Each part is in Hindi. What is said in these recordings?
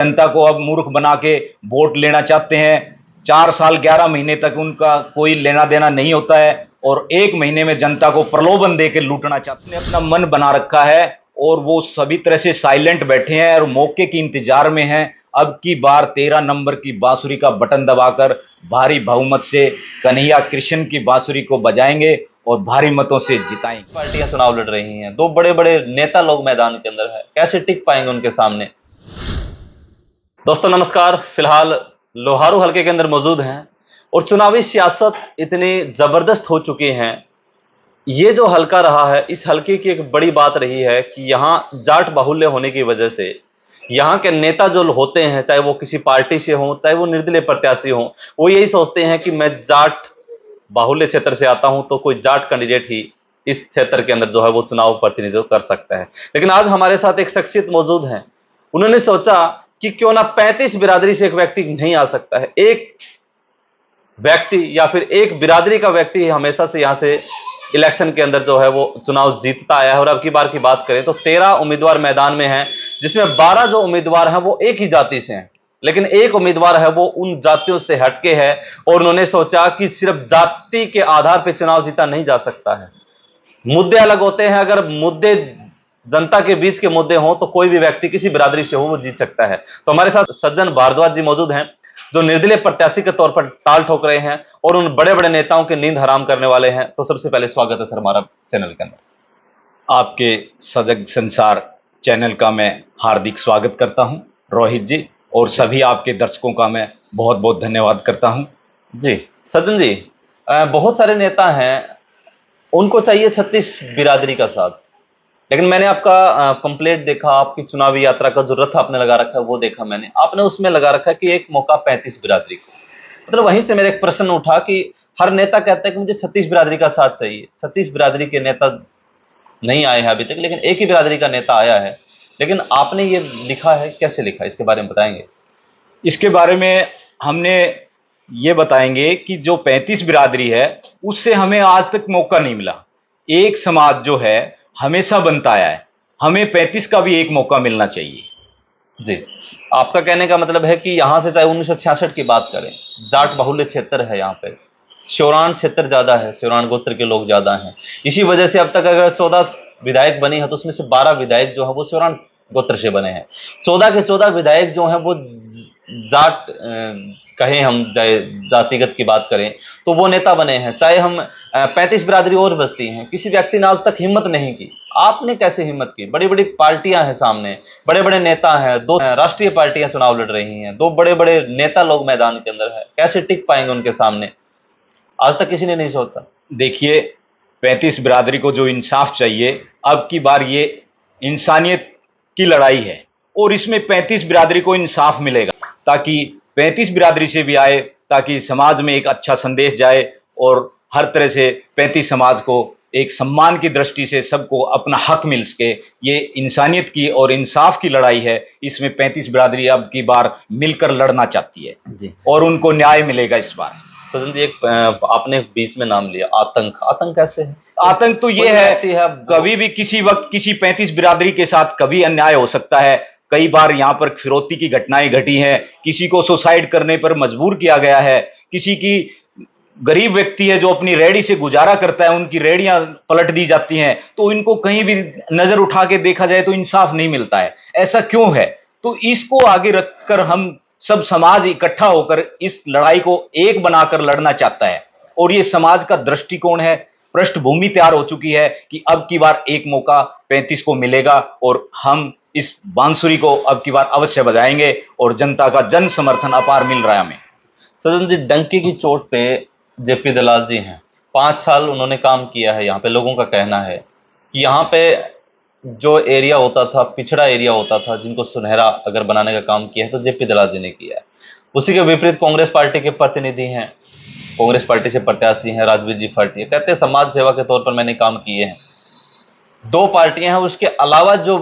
जनता को अब मूर्ख बना के वोट लेना चाहते हैं। 4 साल 11 महीने तक उनका कोई लेना देना नहीं होता है और 1 महीने में जनता को प्रलोभन देकर लूटना चाहते हैं। अपना मन बना रखा है और वो सभी तरह से साइलेंट बैठे हैं और मौके की इंतजार में हैं। अब की बार 13 नंबर की बांसुरी का बटन दबाकर भारी बहुमत से कन्हैया कृष्ण की बांसुरी को बजाएंगे और भारी मतों से जिताएंगे। पार्टियां चुनाव लड़ रही हैं, दो बड़े बड़े नेता लोग मैदान के अंदर है, कैसे टिक पाएंगे उनके सामने। दोस्तों नमस्कार, फिलहाल लोहारू हलके के अंदर मौजूद हैं और चुनावी सियासत इतनी जबरदस्त हो चुकी है। ये जो हलका रहा है, इस हलके की एक बड़ी बात रही है कि यहाँ जाट बाहुल्य होने की वजह से यहाँ के नेता जो होते हैं, चाहे वो किसी पार्टी से हो, चाहे वो निर्दलीय प्रत्याशी हो, वो यही सोचते हैं कि मैं जाट बाहुल्य क्षेत्र से आता हूं तो कोई जाट कैंडिडेट ही इस क्षेत्र के अंदर जो है वो चुनाव प्रतिनिधित्व कर सकता है। लेकिन आज हमारे साथ एक शख्सियत मौजूद है, उन्होंने सोचा कि क्यों ना 35 बिरादरी से एक व्यक्ति नहीं आ सकता है, एक व्यक्ति या फिर एक बिरादरी का व्यक्ति हमेशा से यहां से इलेक्शन के अंदर जो है वो चुनाव जीतता आया है। और अब की बार की बात करें तो 13 उम्मीदवार मैदान में हैं, जिसमें 12 जो उम्मीदवार हैं वो एक ही जाति से हैं, लेकिन एक उम्मीदवार है वो उन जातियों से हटके है और उन्होंने सोचा कि सिर्फ जाति के आधार पर चुनाव जीता नहीं जा सकता है। मुद्दे अलग होते हैं, अगर मुद्दे जनता के बीच के मुद्दे हों तो कोई भी व्यक्ति किसी बिरादरी से हो वो जीत सकता है। तो हमारे साथ सज्जन भारद्वाज जी मौजूद हैं, जो निर्दलीय प्रत्याशी के तौर पर टाल ठोक रहे हैं और उन बड़े बड़े नेताओं की नींद हराम करने वाले हैं। तो सबसे पहले स्वागत है सर हमारा चैनल के अंदर। आपके सजग संसार चैनल का मैं हार्दिक स्वागत करता हूं रोहित जी, और सभी आपके दर्शकों का मैं बहुत बहुत धन्यवाद करता हूं। जी सज्जन जी, बहुत सारे नेता हैं, उनको चाहिए 36 बिरादरी का साथ, लेकिन मैंने आपका कंप्लेंट देखा, आपकी चुनावी यात्रा का जो रथ आपने लगा रखा है वो देखा मैंने, आपने उसमें लगा रखा है कि एक मौका 35 बिरादरी को। मतलब वहीं से मेरा एक प्रश्न उठा कि हर नेता कहता है कि मुझे 36 बिरादरी का साथ चाहिए। 36 बिरादरी के नेता नहीं आए हैं अभी तक, लेकिन एक ही बिरादरी का नेता आया है। लेकिन आपने ये लिखा है, कैसे लिखा, इसके बारे में बताएंगे? इसके बारे में हमने ये बताएंगे कि जो 35 बिरादरी है उससे हमें आज तक मौका नहीं मिला। एक समाज जो है हमेशा बनता आया है, हमें 35 का भी एक मौका मिलना चाहिए। जी, आपका कहने का मतलब है कि यहाँ से चाहे 1966 की बात करें, जाट बाहुल्य क्षेत्र है, यहाँ पे श्योराण क्षेत्र ज्यादा है, श्योराण गोत्र के लोग ज्यादा हैं। इसी वजह से अब तक अगर 14 विधायक बने हैं तो उसमें से 12 विधायक जो है वो श्योराण गोत्र से बने हैं। 14 के 14 विधायक जो हैं वो जाट कहें, हम चाहे जातिगत की बात करें तो वो नेता बने हैं। चाहे हम 35 बिरादरी और बस्ती हैं, किसी व्यक्ति ने आज तक हिम्मत नहीं की। आपने कैसे हिम्मत की? बड़ी बड़ी पार्टियां हैं सामने, बड़े बड़े नेता हैं, 2 राष्ट्रीय पार्टियां चुनाव लड़ रही हैं, 2 बड़े बड़े नेता लोग मैदान के अंदर है, कैसे टिक पाएंगे उनके सामने? आज तक किसी ने नहीं सोचा। देखिए, 35 बिरादरी को जो इंसाफ चाहिए, अब की बार ये इंसानियत की लड़ाई है और इसमें 35 बिरादरी को इंसाफ मिलेगा, ताकि 35 बिरादरी से भी आए, ताकि समाज में एक अच्छा संदेश जाए और हर तरह से 35 समाज को एक सम्मान की दृष्टि से सबको अपना हक मिल सके। ये इंसानियत की और इंसाफ की लड़ाई है, इसमें 35 बिरादरी अब की बार मिलकर लड़ना चाहती है जी, और उनको न्याय मिलेगा इस बार। सजन जी, एक आपने बीच में नाम लिया आतंक। आतंक कैसे है? आतंक तो ये है, कभी भी किसी वक्त किसी 35 बिरादरी के साथ कभी अन्याय हो सकता है। कई बार यहाँ पर फिरौती की घटनाएं घटी हैं, किसी को सुसाइड करने पर मजबूर किया गया है, किसी की गरीब व्यक्ति है जो अपनी रेहड़ी से गुजारा करता है, उनकी रेहड़ियां पलट दी जाती हैं, तो इनको कहीं भी नजर उठा के देखा जाए तो इंसाफ नहीं मिलता है। ऐसा क्यों है? तो इसको आगे रखकर हम सब समाज इकट्ठा होकर इस लड़ाई को एक बनाकर लड़ना चाहता है और ये समाज का दृष्टिकोण है। पृष्ठभूमि तैयार हो चुकी है कि अब की बार एक मौका 35 को मिलेगा और हम इस बांसुरी को अब की बार अवश्य बजाएंगे और जनता का जन समर्थन अपार मिल रहा है हमें। सजन जी, डंकी की चोट पे जेपी दलाल जी हैं, 5 साल उन्होंने काम किया है यहाँ पे। लोगों का कहना है कि यहाँ पे जो एरिया होता था, पिछड़ा एरिया होता था, जिनको सुनहरा अगर बनाने का काम किया है तो जेपी दलाल जी ने किया है। उसी के विपरीत कांग्रेस पार्टी के प्रतिनिधि हैं, कांग्रेस पार्टी से प्रत्याशी हैं राजवीर जी फाटिया, कहते हैं समाज सेवा के तौर पर मैंने काम किए हैं। 2 पार्टियां हैं, उसके अलावा जो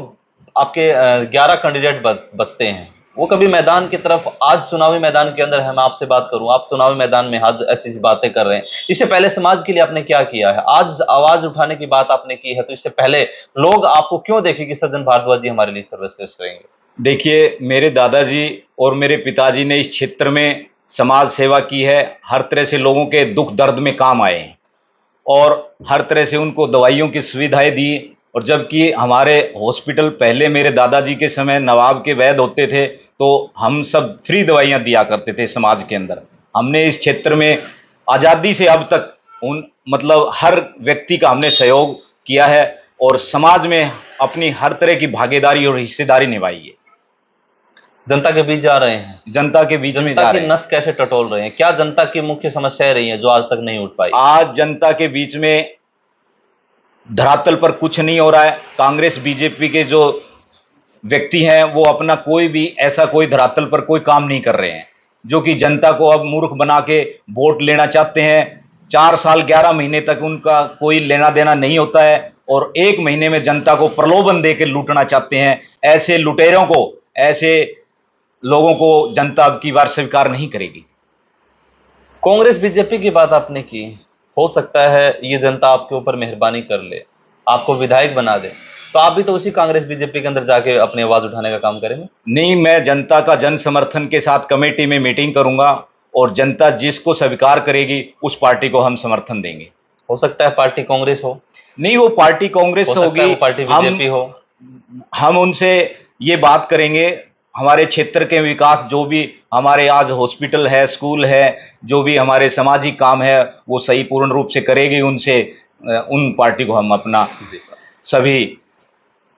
आपके 11 कैंडिडेट बचते हैं वो कभी मैदान की तरफ, आज चुनावी मैदान के अंदर है, मैं आपसे बात करूं, आप चुनावी मैदान में आज ऐसी बातें कर रहे हैं। इससे पहले समाज के लिए आपने क्या किया है? आज आवाज उठाने की बात आपने की है, तो इससे पहले लोग आपको क्यों देखें कि सज्जन भारद्वाज जी हमारे लिए सर्वश्रेष्ठ रहेंगे? देखिए, मेरे दादाजी और मेरे पिताजी ने इस क्षेत्र में समाज सेवा की है, हर तरह से लोगों के दुख दर्द में काम आए हैं और हर तरह से उनको दवाइयों की सुविधाएं दी। और जबकि हमारे हॉस्पिटल पहले मेरे दादाजी के समय नवाब के वैद्य होते थे, तो हम सब फ्री दवाइयां दिया करते थे समाज के अंदर। हमने इस क्षेत्र में आज़ादी से अब तक उन मतलब हर व्यक्ति का हमने सहयोग किया है और समाज में अपनी हर तरह की भागीदारी और हिस्सेदारी निभाई है। जनता के बीच जा रहे हैं, जनता के बीच में जनता जा की रहे हैं। नस कैसे टटोल रहे हैं? क्या जनता की मुख्य समस्याएं रही हैं जो आज तक नहीं उठ पाई? आज जनता के बीच में धरातल पर कुछ नहीं हो रहा है। कांग्रेस बीजेपी के जो व्यक्ति हैं वो अपना कोई भी ऐसा कोई धरातल पर कोई काम नहीं कर रहे हैं, जो कि जनता को अब मूर्ख बना के वोट लेना चाहते हैं। 4 साल 11 महीने तक उनका कोई लेना देना नहीं होता है और 1 महीने में जनता को प्रलोभन दे के लूटना चाहते हैं। ऐसे लुटेरों को, ऐसे लोगों को जनता अब की बार स्वीकार नहीं करेगी। कांग्रेस बीजेपी की बात आपने की, हो सकता है ये जनता आपके ऊपर मेहरबानी कर ले, आपको विधायक बना दे, तो आप भी तो उसी कांग्रेस बीजेपी के अंदर जाके अपनी आवाज उठाने का काम करेंगे? नहीं, मैं जनता का जन समर्थन के साथ कमेटी में मीटिंग करूंगा और जनता जिसको स्वीकार करेगी उस पार्टी को हम समर्थन देंगे। हो सकता है पार्टी कांग्रेस हो, नहीं, वो पार्टी कांग्रेस हो सकता है होगी, वो पार्टी बीजेपी हो। हम उनसे ये बात करेंगे। हमारे क्षेत्र के विकास, जो भी हमारे आज हॉस्पिटल है, स्कूल है, जो भी हमारे सामाजिक काम है, वो सही पूर्ण रूप से करेगी। उनसे उन पार्टी को हम अपना सभी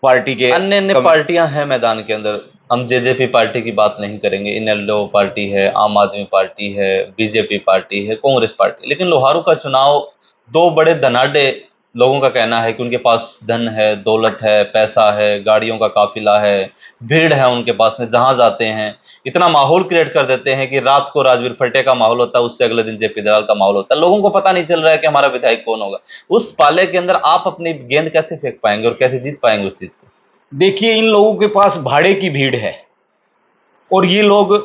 पार्टी के अन्य पार्टियां हैं मैदान के अंदर, हम जेजेपी पार्टी की बात नहीं करेंगे, इनेलो पार्टी है, आम आदमी पार्टी है, बीजेपी पार्टी है, कांग्रेस पार्टी। लेकिन लोहारू का चुनाव दो बड़े धनाढ्य लोगों का कहना है कि उनके पास धन है, दौलत है, पैसा है, गाड़ियों का काफिला है, भीड़ है उनके पास में, जहां जाते हैं इतना माहौल क्रिएट कर देते हैं कि रात को राजवीर फटे का माहौल होता है, उससे अगले दिन जेपी दलाल का माहौल होता है। लोगों को पता नहीं चल रहा है कि हमारा विधायक कौन होगा। उस पाले के अंदर आप अपनी गेंद कैसे फेंक पाएंगे और कैसे जीत पाएंगे उस चीज को? देखिए, इन लोगों के पास भाड़े की भीड़ है और ये लोग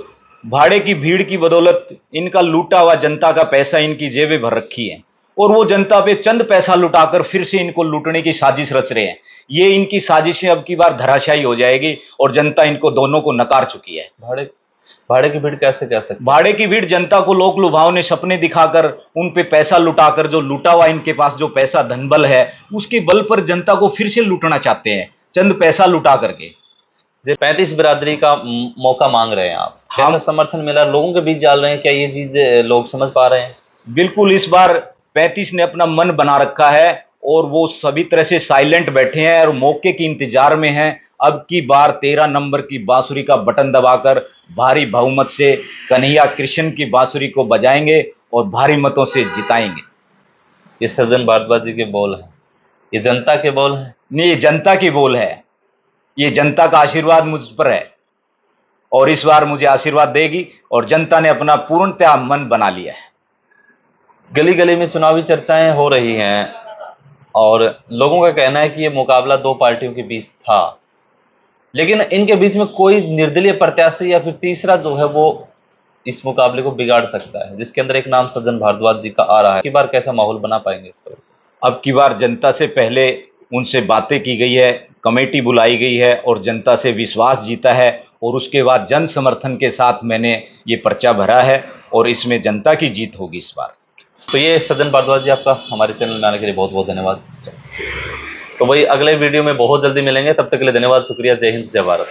भाड़े की भीड़ की बदौलत इनका लूटा हुआ जनता का पैसा इनकी जेबें भर रखी है और वो जनता पे चंद पैसा लुटाकर फिर से इनको लूटने की साजिश रच रहे हैं। ये इनकी साजिशें अब की बार धराशायी हो जाएगी और जनता इनको दोनों को नकार चुकी है। भाड़े की भीड़ कैसे कह सकते हैं? भाड़े की भीड़ जनता को लोक लुभावने सपने दिखाकर उन पे पैसा लुटाकर, जो लूटा हुआ इनके पास जो पैसा धनबल है उसके बल पर जनता को फिर से लूटना चाहते हैं, चंद पैसा लुटा करके। 35 बिरादरी का मौका मांग रहे हैं आप, कैसा समर्थन मिला? लोगों के बीच डाल रहे हैं, क्या ये चीज लोग समझ पा रहे हैं? बिल्कुल, इस बार 35 ने अपना मन बना रखा है और वो सभी तरह से साइलेंट बैठे हैं और मौके की इंतजार में हैं। अब की बार 13 नंबर की बांसुरी का बटन दबाकर भारी बहुमत से कन्हैया कृष्ण की बांसुरी को बजाएंगे और भारी मतों से जिताएंगे। ये सज्जन भारद्वाज जी के बोल हैं, ये जनता के बोल हैं? नहीं, ये जनता की बोल है, ये जनता का आशीर्वाद मुझ पर है और इस बार मुझे आशीर्वाद देगी और जनता ने अपना पूर्णतः मन बना लिया है। गली गली में चुनावी चर्चाएं हो रही हैं और लोगों का कहना है कि ये मुकाबला दो पार्टियों के बीच था, लेकिन इनके बीच में कोई निर्दलीय प्रत्याशी या फिर तीसरा जो है वो इस मुकाबले को बिगाड़ सकता है, जिसके अंदर एक नाम सज्जन भारद्वाज जी का आ रहा है। की बार कैसा माहौल बना पाएंगे? अब की बार जनता से पहले उनसे बातें की गई है, कमेटी बुलाई गई है और जनता से विश्वास जीता है और उसके बाद जन समर्थन के साथ मैंने ये पर्चा भरा है और इसमें जनता की जीत होगी इस बार। तो ये सज्जन भारद्वाज जी, आपका हमारे चैनल में आने के लिए बहुत बहुत धन्यवाद। तो वही अगले वीडियो में बहुत जल्दी मिलेंगे, तब तक के लिए धन्यवाद, शुक्रिया, जय हिंद, जय भारत।